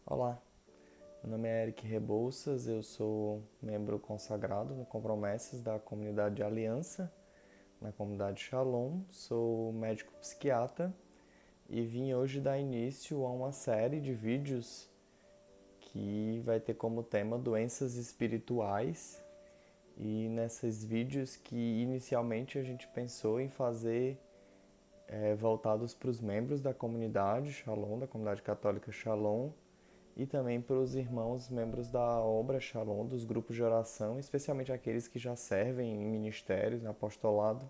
Olá, meu nome é Eric Rebouças, eu sou membro consagrado no Compromessas da comunidade de Aliança, na comunidade Shalom, sou médico psiquiatra e vim hoje dar início a uma série de vídeos que vai ter como tema doenças espirituais e nesses vídeos que inicialmente a gente pensou em fazer voltados para os membros da comunidade Shalom, da comunidade católica Shalom, e também para os irmãos membros da obra Shalom, dos grupos de oração, especialmente aqueles que já servem em ministérios, em apostolado.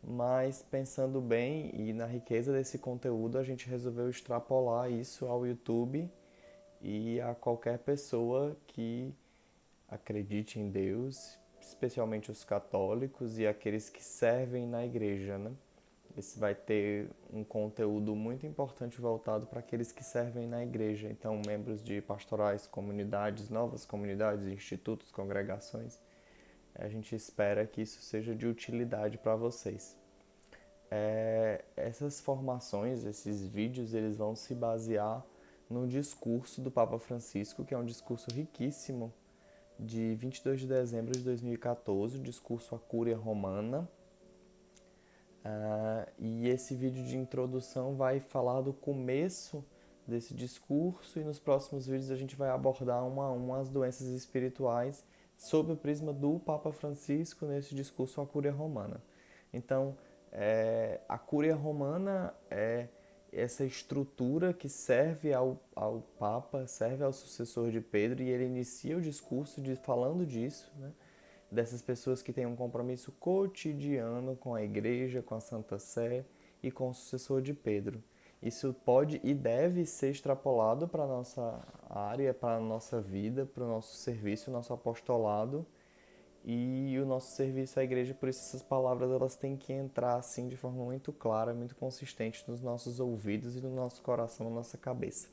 Mas pensando bem e na riqueza desse conteúdo, a gente resolveu extrapolar isso ao YouTube e a qualquer pessoa que acredite em Deus, especialmente os católicos e aqueles que servem na igreja, né? Esse vai ter um conteúdo muito importante voltado para aqueles que servem na igreja, então membros de pastorais, comunidades, novas comunidades, institutos, congregações. A gente espera que isso seja de utilidade para vocês. Essas formações, esses vídeos, eles vão se basear no discurso do Papa Francisco, que é um discurso riquíssimo, de 22 de dezembro de 2014, o discurso à Cúria Romana. E esse vídeo de introdução vai falar do começo desse discurso e nos próximos vídeos a gente vai abordar uma a uma as doenças espirituais sob o prisma do Papa Francisco nesse discurso à Cúria Romana. Então, a Cúria Romana é essa estrutura que serve ao Papa, serve ao sucessor de Pedro, e ele inicia o discurso falando disso, né? Dessas pessoas que têm um compromisso cotidiano com a Igreja, com a Santa Sé e com o sucessor de Pedro. Isso pode e deve ser extrapolado para a nossa área, para a nossa vida, para o nosso serviço, o nosso apostolado e o nosso serviço à Igreja. Por isso essas palavras elas têm que entrar assim de forma muito clara, muito consistente nos nossos ouvidos e no nosso coração, na nossa cabeça.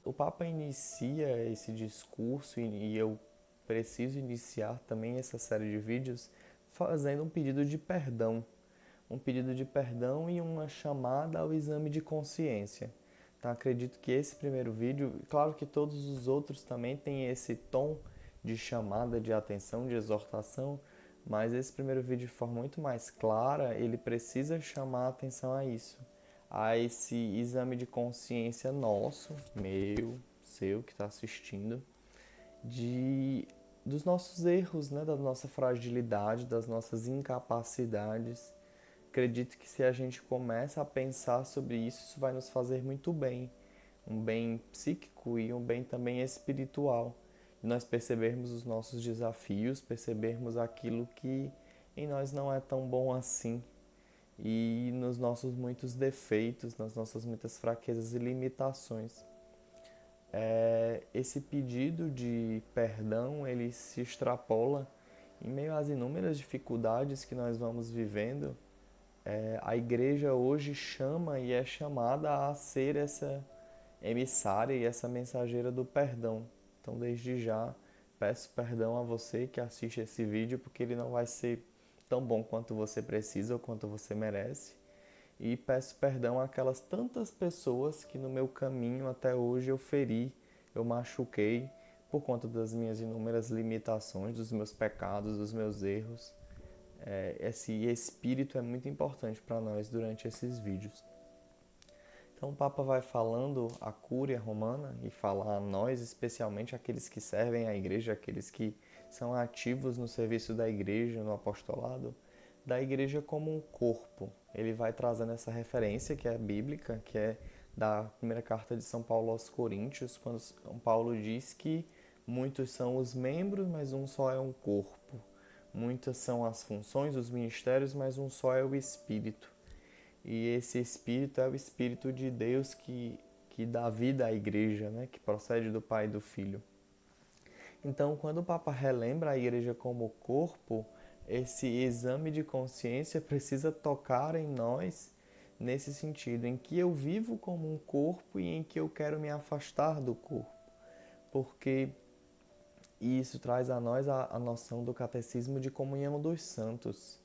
O Papa inicia esse discurso e eu preciso iniciar também essa série de vídeos fazendo um pedido de perdão e uma chamada ao exame de consciência. Então acredito que esse primeiro vídeo, claro que todos os outros também têm esse tom de chamada de atenção, de exortação, mas esse primeiro vídeo de forma muito mais clara, ele precisa chamar a atenção a isso, a esse exame de consciência nosso, meu, seu que está assistindo, de dos nossos erros, né, da nossa fragilidade, das nossas incapacidades. Acredito que se a gente começa a pensar sobre isso, isso vai nos fazer muito bem, um bem psíquico e um bem também espiritual. E nós percebermos os nossos desafios, percebermos aquilo que em nós não é tão bom assim e nos nossos muitos defeitos, nas nossas muitas fraquezas e limitações. Esse pedido de perdão, ele se extrapola em meio às inúmeras dificuldades que nós vamos vivendo. A igreja hoje chama e é chamada a ser essa emissária e essa mensageira do perdão. Então, desde já, peço perdão a você que assiste esse vídeo, porque ele não vai ser tão bom quanto você precisa ou quanto você merece. E peço perdão àquelas tantas pessoas que no meu caminho até hoje eu feri, eu machuquei por conta das minhas inúmeras limitações, dos meus pecados, dos meus erros. Esse espírito é muito importante para nós durante esses vídeos. Então o Papa vai falando a Cúria Romana e fala a nós, especialmente aqueles que servem à Igreja, aqueles que são ativos no serviço da Igreja, no apostolado, da Igreja como um corpo. Ele vai trazendo essa referência que é bíblica, que é da primeira carta de São Paulo aos Coríntios, quando São Paulo diz que muitos são os membros, mas um só é um corpo. Muitas são as funções, os ministérios, mas um só é o Espírito. E esse Espírito é o Espírito de Deus que dá vida à igreja, né? Que procede do Pai e do Filho. Então, quando o Papa relembra a igreja como corpo, esse exame de consciência precisa tocar em nós nesse sentido, em que eu vivo como um corpo e em que eu quero me afastar do corpo. Porque isso traz a nós a noção do catecismo de comunhão dos santos.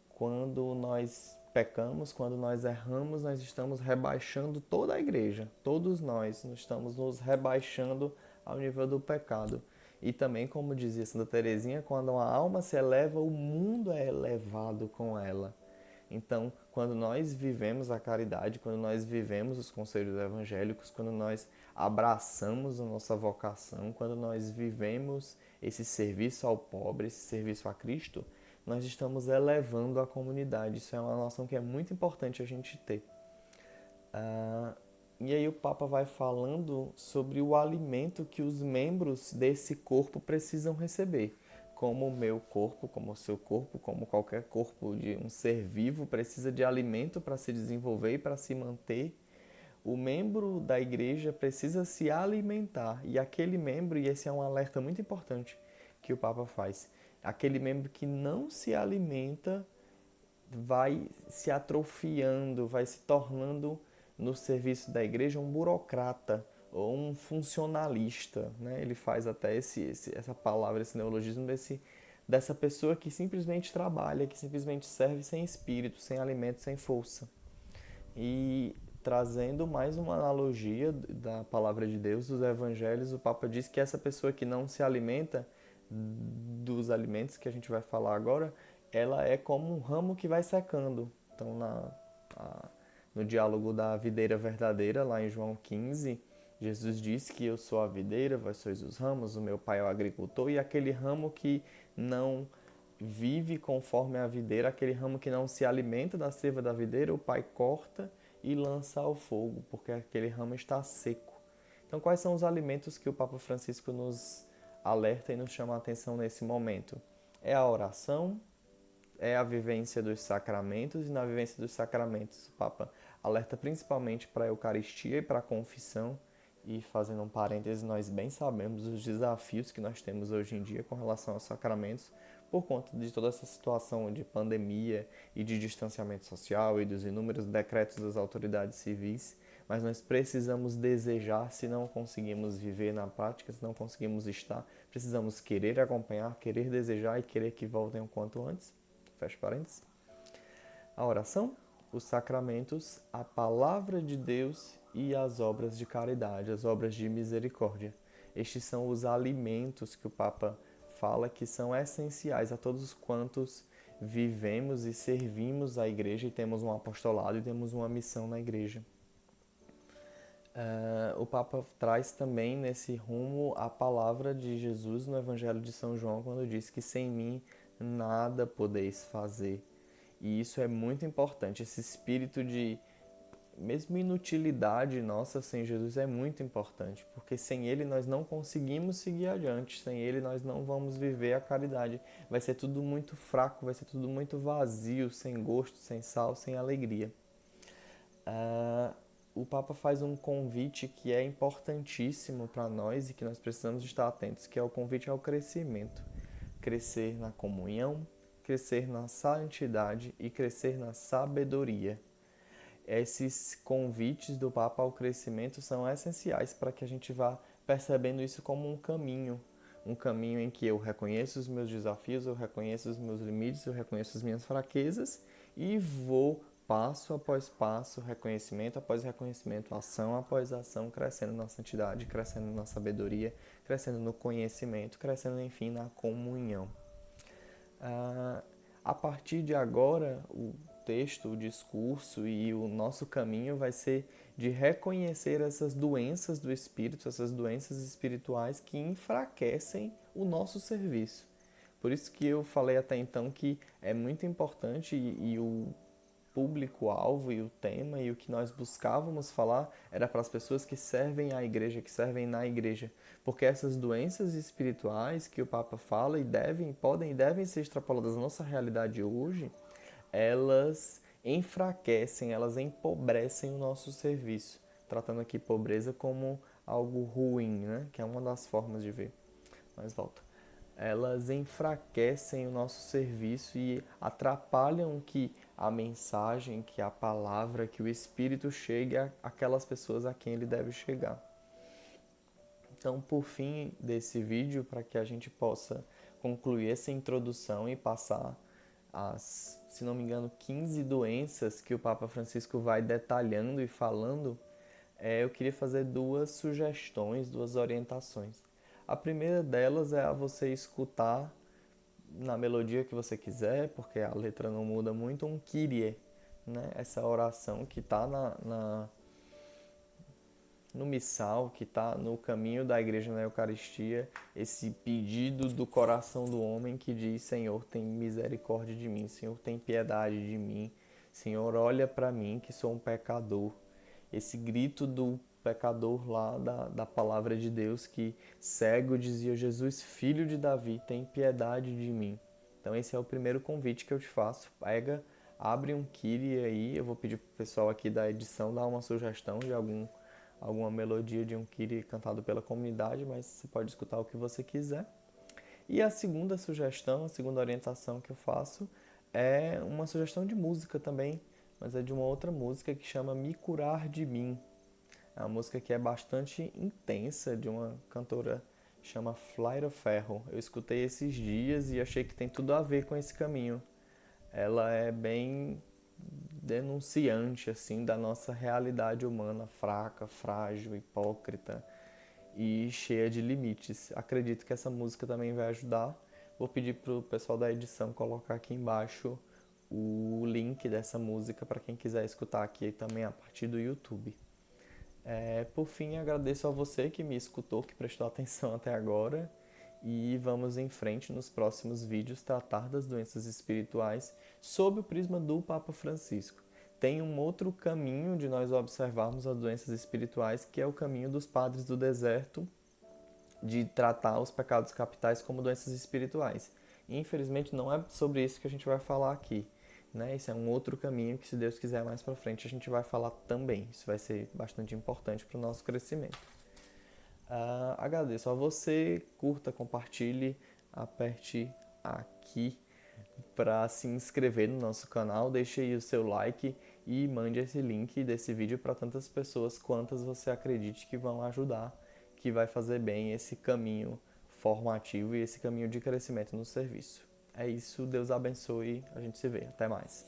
Quando nós pecamos, quando nós erramos, nós estamos rebaixando toda a igreja. Todos nós estamos nos rebaixando ao nível do pecado. E também, como dizia Santa Teresinha, quando a alma se eleva, o mundo é elevado com ela. Então, quando nós vivemos a caridade, quando nós vivemos os conselhos evangélicos, quando nós abraçamos a nossa vocação, quando nós vivemos esse serviço ao pobre, esse serviço a Cristo, nós estamos elevando a comunidade. Isso é uma noção que é muito importante a gente ter. E aí o Papa vai falando sobre o alimento que os membros desse corpo precisam receber. Como o meu corpo, como o seu corpo, como qualquer corpo de um ser vivo precisa de alimento para se desenvolver e para se manter, o membro da igreja precisa se alimentar. E aquele membro, e esse é um alerta muito importante que o Papa faz, aquele membro que não se alimenta vai se atrofiando, vai se tornando no serviço da igreja um burocrata ou um funcionalista, né? Ele faz até essa palavra, esse neologismo dessa pessoa que simplesmente trabalha, que simplesmente serve sem espírito, sem alimento, sem força. E trazendo mais uma analogia da palavra de Deus, dos evangelhos, o Papa diz que essa pessoa que não se alimenta dos alimentos que a gente vai falar agora, ela é como um ramo que vai secando. Então, no diálogo da videira verdadeira, lá em João 15, Jesus diz que eu sou a videira, vós sois os ramos, o meu pai é o agricultor, e aquele ramo que não vive conforme a videira, aquele ramo que não se alimenta da seiva da videira, o pai corta e lança ao fogo, porque aquele ramo está seco. Então, quais são os alimentos que o Papa Francisco nos alerta e nos chama a atenção nesse momento? É a oração, é a vivência dos sacramentos, e na vivência dos sacramentos o Papa alerta principalmente para a Eucaristia e para a confissão, e fazendo um parêntese, nós bem sabemos os desafios que nós temos hoje em dia com relação aos sacramentos, por conta de toda essa situação de pandemia e de distanciamento social e dos inúmeros decretos das autoridades civis, mas nós precisamos desejar, se não conseguimos viver na prática, se não conseguimos estar, precisamos querer acompanhar, querer desejar e querer que voltem o quanto antes. Fecha parênteses. A oração, os sacramentos, a palavra de Deus e as obras de caridade, as obras de misericórdia. Estes são os alimentos que o Papa fala que são essenciais a todos quantos vivemos e servimos a igreja e temos um apostolado e temos uma missão na igreja. O Papa traz também nesse rumo a palavra de Jesus no Evangelho de São João, quando diz que sem mim nada podeis fazer. E isso é muito importante, esse espírito de mesmo inutilidade nossa sem Jesus é muito importante, porque sem Ele nós não conseguimos seguir adiante, sem Ele nós não vamos viver a caridade. Vai ser tudo muito fraco, vai ser tudo muito vazio, sem gosto, sem sal, sem alegria. O Papa faz um convite que é importantíssimo para nós e que nós precisamos estar atentos, que é o convite ao crescimento. Crescer na comunhão, crescer na santidade e crescer na sabedoria. Esses convites do Papa ao crescimento são essenciais para que a gente vá percebendo isso como um caminho em que eu reconheço os meus desafios, eu reconheço os meus limites, eu reconheço as minhas fraquezas e vou passo após passo, reconhecimento após reconhecimento, ação após ação, crescendo na santidade, crescendo na sabedoria, crescendo no conhecimento, crescendo, enfim, na comunhão. A partir de agora, o texto, o discurso e o nosso caminho vai ser de reconhecer essas doenças do espírito, essas doenças espirituais que enfraquecem o nosso serviço. Por isso que eu falei até então que é muito importante e o público-alvo e o tema e o que nós buscávamos falar era para as pessoas que servem à igreja, que servem na igreja, porque essas doenças espirituais que o Papa fala e podem e devem ser extrapoladas na nossa realidade hoje, elas enfraquecem, elas empobrecem o nosso serviço, tratando aqui pobreza como algo ruim, né? Que é uma das formas de ver. Mas volta. Elas enfraquecem o nosso serviço e atrapalham que a mensagem, que a palavra, que o Espírito chegue àquelas pessoas a quem ele deve chegar. Então, por fim desse vídeo, para que a gente possa concluir essa introdução e passar às se não me engano, 15 doenças que o Papa Francisco vai detalhando e falando, eu queria fazer duas sugestões, duas orientações. A primeira delas é a você escutar na melodia que você quiser, porque a letra não muda muito, um Kyrie, né? Essa oração que está no missal, que está no caminho da igreja na Eucaristia, esse pedido do coração do homem que diz: Senhor, tem misericórdia de mim, Senhor, tem piedade de mim, Senhor, olha para mim que sou um pecador. Esse grito do pecador lá da palavra de Deus, que cego dizia: Jesus, filho de Davi, tem piedade de mim. Então esse é o primeiro convite que eu te faço. Pega, abre um Kyrie aí, eu vou pedir pro pessoal aqui da edição dar uma sugestão de alguma melodia de um Kyrie cantado pela comunidade, mas você pode escutar o que você quiser. E a segunda sugestão, a segunda orientação que eu faço é uma sugestão de música também, mas é de uma outra música que chama Me Curar de Mim. É uma música que é bastante intensa, de uma cantora que chama Flaira Ferro. Eu escutei esses dias e achei que tem tudo a ver com esse caminho. Ela é bem denunciante assim da nossa realidade humana fraca, frágil, hipócrita e cheia de limites. Acredito que essa música também vai ajudar. Vou pedir pro pessoal da edição colocar aqui embaixo o link dessa música para quem quiser escutar aqui também a partir do YouTube. Por fim, agradeço a você que me escutou, que prestou atenção até agora, e vamos em frente nos próximos vídeos tratar das doenças espirituais sob o prisma do Papa Francisco. Tem um outro caminho de nós observarmos as doenças espirituais, que é o caminho dos padres do deserto, de tratar os pecados capitais como doenças espirituais. E, infelizmente, não é sobre isso que a gente vai falar aqui. Né? Esse é um outro caminho que, se Deus quiser, mais para frente a gente vai falar também. Isso vai ser bastante importante para o nosso crescimento. Agradeço a você, curta, compartilhe, aperte aqui para se inscrever no nosso canal, deixe aí o seu like e mande esse link desse vídeo para tantas pessoas quantas você acredite que vão ajudar, que vai fazer bem esse caminho formativo e esse caminho de crescimento no serviço. É isso, Deus abençoe, a gente se vê, até mais.